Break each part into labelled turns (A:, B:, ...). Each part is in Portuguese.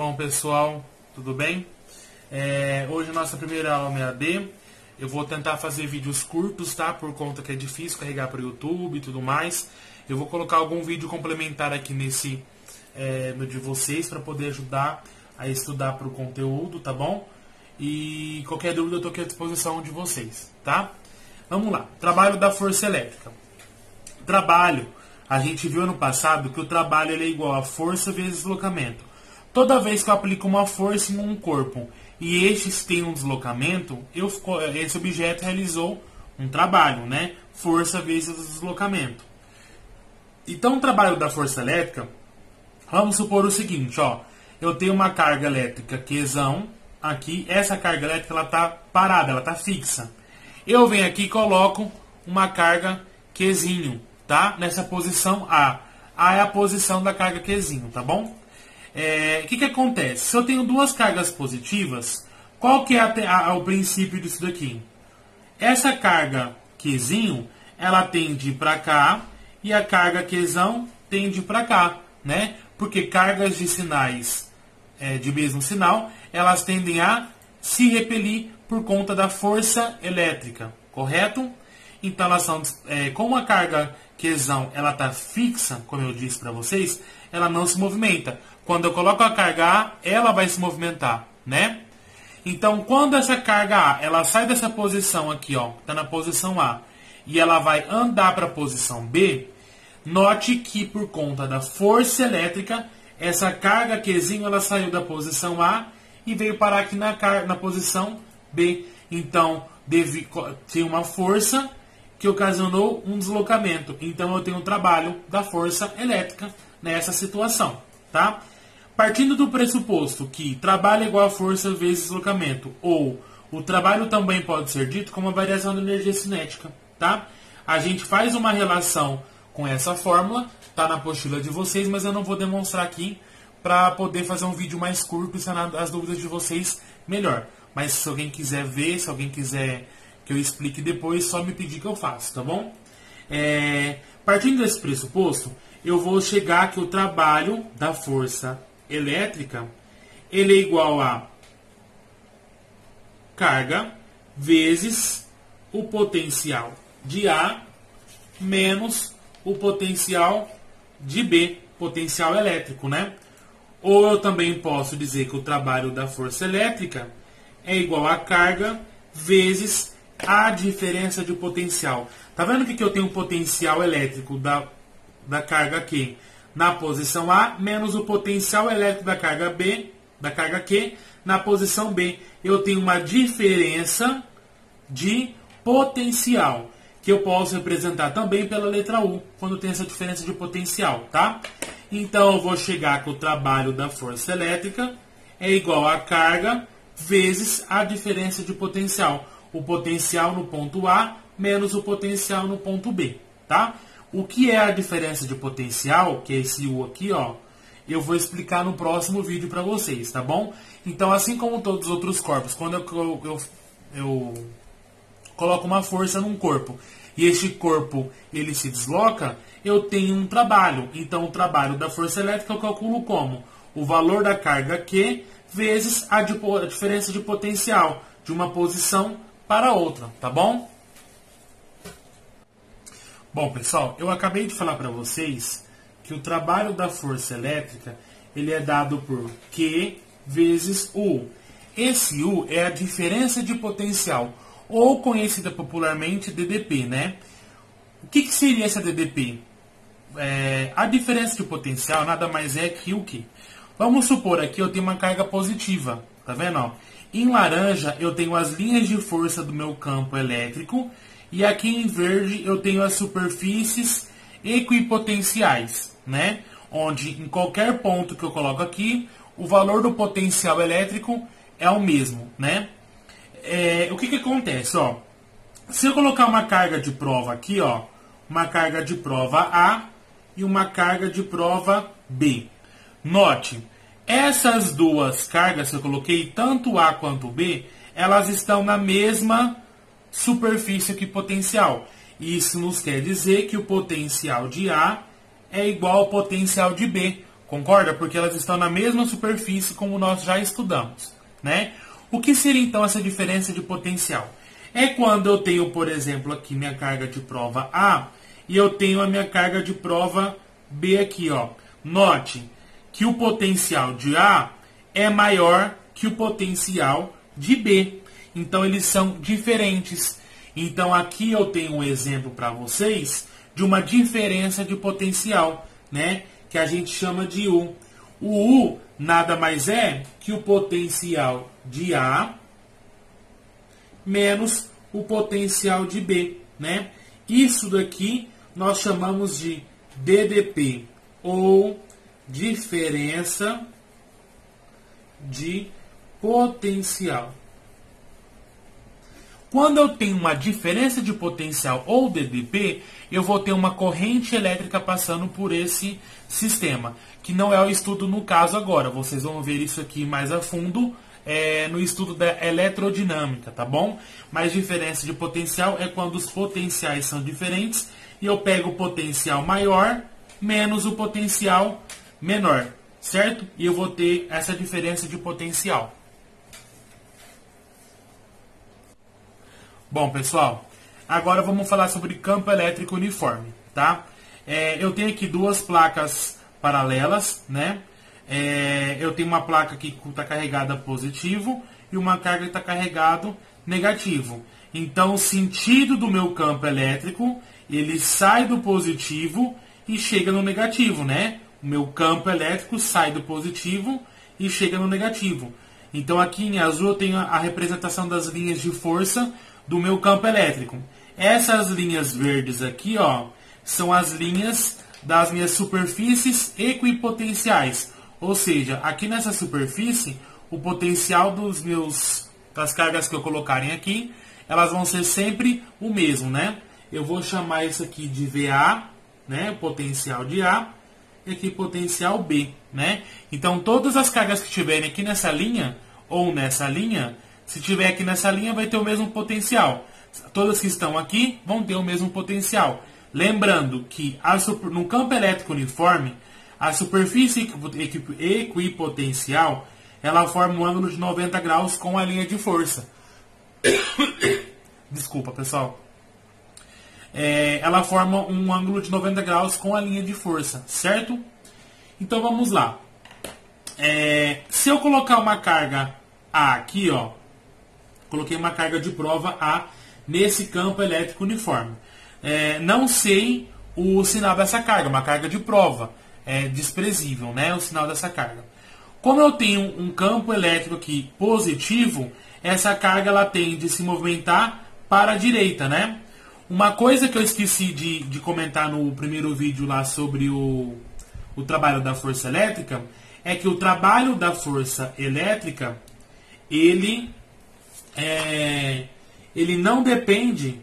A: Bom, pessoal, tudo bem? Hoje a nossa primeira aula é EAD. Eu vou tentar fazer vídeos curtos, tá? Por conta que é difícil carregar para o YouTube e tudo mais. Eu vou colocar algum vídeo complementar aqui no de vocês para poder ajudar a estudar para o conteúdo, tá bom? E qualquer dúvida eu estou aqui à disposição de vocês, tá? Vamos lá. Trabalho da força elétrica. Trabalho. A gente viu ano passado que o trabalho ele é igual a força vezes deslocamento. Toda vez que eu aplico uma força em um corpo e este tem um deslocamento, esse objeto realizou um trabalho, né? Força vezes deslocamento. Então, o trabalho da força elétrica, vamos supor o seguinte, ó. Eu tenho uma carga elétrica Qzão aqui. Essa carga elétrica ela está parada, ela está fixa. Eu venho aqui e coloco uma carga Qzinho, tá? Nessa posição A. A é a posição da carga Qzinho, tá bom? O que acontece? Se eu tenho duas cargas positivas, qual que é o princípio disso daqui? Essa carga Qzinho, ela tende para cá e a carga Qzão tende para cá, né? Porque cargas de sinais de mesmo sinal, elas tendem a se repelir por conta da força elétrica, correto? Então, elas são, como a carga Qzão ela está fixa, como eu disse para vocês, ela não se movimenta. Quando eu coloco a carga A, ela vai se movimentar, né? Então, quando essa carga A ela sai dessa posição aqui, ó, está na posição A, e ela vai andar para a posição B, note que por conta da força elétrica, essa carga Qzinho ela saiu da posição A e veio parar aqui na posição B. Então, tem uma força que ocasionou um deslocamento. Então, eu tenho um trabalho da força elétrica nessa situação, tá? Partindo do pressuposto que trabalho é igual a força vezes deslocamento, ou o trabalho também pode ser dito como a variação da energia cinética, tá? A gente faz uma relação com essa fórmula, tá na apostila de vocês, mas eu não vou demonstrar aqui para poder fazer um vídeo mais curto e sanar as dúvidas de vocês melhor. Mas se alguém quiser ver, se alguém quiser que eu explique depois, só me pedir que eu faço, tá bom? Partindo desse pressuposto, eu vou chegar que o trabalho da força elétrica ele é igual a carga vezes o potencial de A menos o potencial de B, potencial elétrico, né? Ou eu também posso dizer que o trabalho da força elétrica é igual a carga vezes a diferença de potencial. Tá vendo que eu tenho o potencial elétrico da carga Q na posição A, menos o potencial elétrico da carga B, da carga Q, na posição B. Eu tenho uma diferença de potencial, que eu posso representar também pela letra U, quando tem essa diferença de potencial, tá? Então, eu vou chegar que o trabalho da força elétrica é igual a carga vezes a diferença de potencial. O potencial no ponto A menos o potencial no ponto B, tá? O que é a diferença de potencial, que é esse U aqui, ó, eu vou explicar no próximo vídeo para vocês, tá bom? Então, assim como todos os outros corpos, quando eu coloco uma força num corpo e este corpo ele se desloca, eu tenho um trabalho. Então, o trabalho da força elétrica eu calculo como o valor da carga Q vezes a diferença de potencial de uma posição para outra, tá bom? Bom, pessoal, eu acabei de falar para vocês que o trabalho da força elétrica ele é dado por Q vezes U. Esse U é a diferença de potencial, ou conhecida popularmente DDP, né? O que seria essa DDP? A diferença de potencial nada mais é que o quê? Vamos supor aqui eu tenho uma carga positiva, tá vendo? Ó? Em laranja eu tenho as linhas de força do meu campo elétrico e aqui em verde eu tenho as superfícies equipotenciais, né? Onde em qualquer ponto que eu coloco aqui, o valor do potencial elétrico é o mesmo, né? O que acontece, ó? Se eu colocar uma carga de prova aqui, ó, uma carga de prova A e uma carga de prova B. Note, essas duas cargas que eu coloquei, tanto A quanto B, elas estão na mesma superfície equipotencial. Isso nos quer dizer que o potencial de A é igual ao potencial de B, Concorda? Porque elas estão na mesma superfície como nós já estudamos, né? O que seria então essa diferença de potencial? É quando eu tenho, por exemplo, aqui minha carga de prova A e eu tenho a minha carga de prova B aqui, ó. Note que o potencial de A é maior que o potencial de B. Então eles são diferentes. Então aqui eu tenho um exemplo para vocês de uma diferença de potencial, né? Que a gente chama de U. O U nada mais é que o potencial de A menos o potencial de B, né? Isso daqui nós chamamos de DDP, ou diferença de potencial. Quando eu tenho uma diferença de potencial ou DDP, eu vou ter uma corrente elétrica passando por esse sistema, que não é o estudo no caso agora. Vocês vão ver isso aqui mais a fundo no estudo da eletrodinâmica, tá bom? Mas diferença de potencial é quando os potenciais são diferentes e eu pego o potencial maior menos o potencial menor, certo? E eu vou ter essa diferença de potencial. Bom, pessoal, agora vamos falar sobre campo elétrico uniforme, tá? Eu tenho aqui duas placas paralelas, né? Eu tenho uma placa que está carregada positivo e uma carga que está carregado negativo. Então, o sentido do meu campo elétrico, ele sai do positivo e chega no negativo, né? O meu campo elétrico sai do positivo e chega no negativo. Então, aqui em azul eu tenho a representação das linhas de força do meu campo elétrico. Essas linhas verdes aqui, ó, são as linhas das minhas superfícies equipotenciais. Ou seja, aqui nessa superfície, o potencial das cargas que eu colocarem aqui, elas vão ser sempre o mesmo, né? Eu vou chamar isso aqui de VA, né? O potencial de A, e aqui potencial B, né? Então, todas as cargas que estiverem aqui nessa linha, ou nessa linha, se tiver aqui nessa linha, vai ter o mesmo potencial. Todas que estão aqui vão ter o mesmo potencial. Lembrando que no campo elétrico uniforme, a superfície equipotencial, ela forma um ângulo de 90 graus com a linha de força. Desculpa, pessoal. Ela forma um ângulo de 90 graus com a linha de força, certo? Então vamos lá. Se eu colocar uma carga A aqui, ó, coloquei uma carga de prova A nesse campo elétrico uniforme. Não sei o sinal dessa carga, uma carga de prova. É desprezível, né, o sinal dessa carga. Como eu tenho um campo elétrico aqui positivo, essa carga ela tende a se movimentar para a direita, né? Uma coisa que eu esqueci de comentar no primeiro vídeo lá sobre o trabalho da força elétrica, é que o trabalho da força elétrica, ele não depende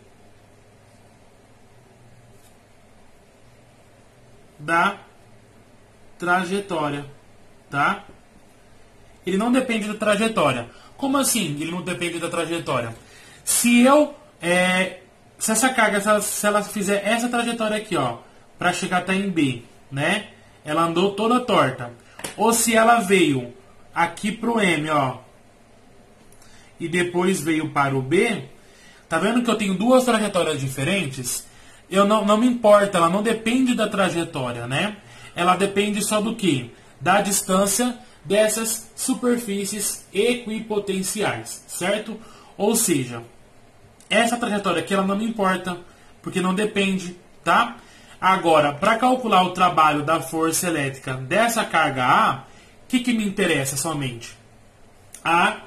A: da trajetória, tá? Ele não depende da trajetória. Como assim ele não depende da trajetória? Se essa carga, se ela fizer essa trajetória aqui, ó, para chegar até em B, né? Ela andou toda torta. Ou se ela veio aqui pro M, ó, e depois veio para o B, tá vendo que eu tenho duas trajetórias diferentes? Não me importa, ela não depende da trajetória, né? Ela depende só do quê? Da distância dessas superfícies equipotenciais, certo? Ou seja, essa trajetória aqui ela não me importa, porque não depende, tá? Agora, para calcular o trabalho da força elétrica dessa carga A, o que me interessa somente? A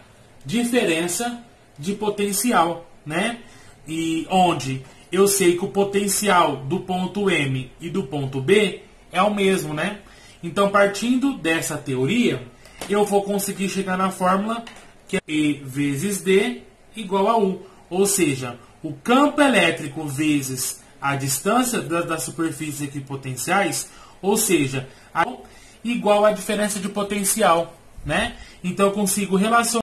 A: diferença de potencial, né? E onde eu sei que o potencial do ponto M e do ponto B é o mesmo, né? Então, partindo dessa teoria, eu vou conseguir chegar na fórmula que é E vezes D igual a U. Ou seja, o campo elétrico vezes a distância das superfícies equipotenciais, ou seja, igual à diferença de potencial, né? Então, eu consigo relacionar